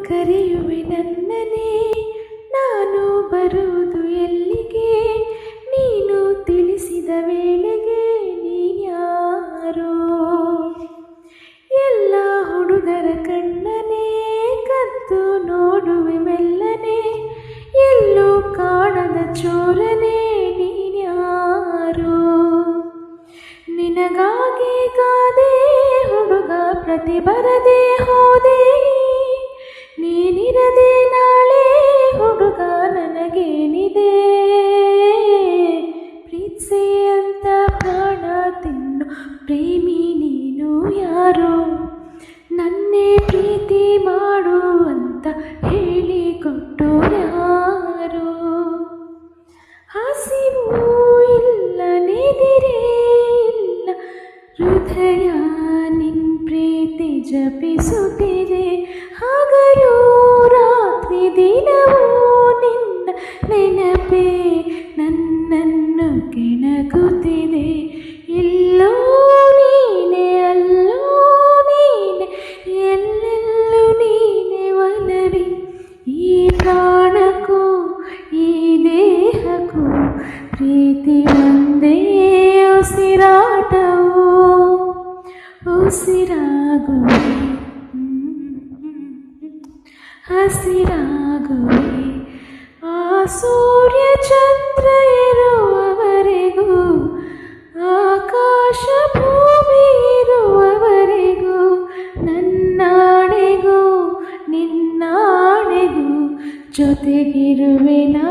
ಕರೆಯುವೆ ನನ್ನನೇ, ನಾನು ಬರುವುದು ಎಲ್ಲಿಗೆ, ನೀನು ತಿಳಿಸಿದ ವೇಳೆಗೆ ನೀನ್ಯಾರೋ. ಎಲ್ಲ ಹುಡುಗರ ಕಣ್ಣನೇ ಕದ್ದು ನೋಡುವೆ ಮೆಲ್ಲನೆ, ಎಲ್ಲೂ ಕಾಣದ ಚೋರನೇ ನೀನ್ಯಾರೋ. ನಿನಗಾಗಿ ಕಾದೆ ಹುಡುಗ, ಪ್ರತಿ ಬರದೆ ಹೋದೆ, ನೀನಿರದೆ ನಾಳೆ ಹುಡುಗ ನನಗೇನಿದೆ. ಪ್ರೀತ್ಸೆ ಅಂತ ಪ್ರಾಣ ತಿನ್ನು ಪ್ರೇಮಿ ನೀನು ಯಾರೋ, ನನ್ನೇ ಪ್ರೀತಿ ಮಾಡು ಅಂತ ಹೇಳಿಕೊಟ್ಟು ಯಾರೋ. ಹಸಿವು ಇಲ್ಲ ನಿದಿರೇ ಇಲ್ಲ, ಹೃದಯ ನಿನ್ ಪ್ರೀತಿ ಜಪಿಸುತ್ತಿದೆ. ಹಗಲು ರಾತ್ರಿ ದಿನವೂ ನಿನ್ನ ನೆನಪೇ ನನ್ನನ್ನು ಕೆಣಕುತ್ತಿದೆ. ಇಲ್ಲೋ ನೀನೆ ಅಲ್ಲೋ ನೀನೆ, ಎಲ್ಲೆಲ್ಲೂ ನೀನೆ ಒಲವಿ. ಈ ಪ್ರಾಣಕ್ಕೂ ಈ ದೇಹಕ್ಕೂ ಪ್ರೀತಿ ಒಂದೇ ಉಸಿರಾಟವು. ಉಸಿರಾಗುವೆ ಹಸಿರಾಗುವೆ, ಆ ಸೂರ್ಯ ಚಂದ್ರ ಇರುವವರೆಗೂ, ಆಕಾಶ ಭೂಮಿ ಇರುವವರೆಗೂ, ನನ್ನಾಣೆಗೂ ನಿನ್ನಾಣೆಗೂ ಜೊತೆಗಿರುವೆ ನಾ.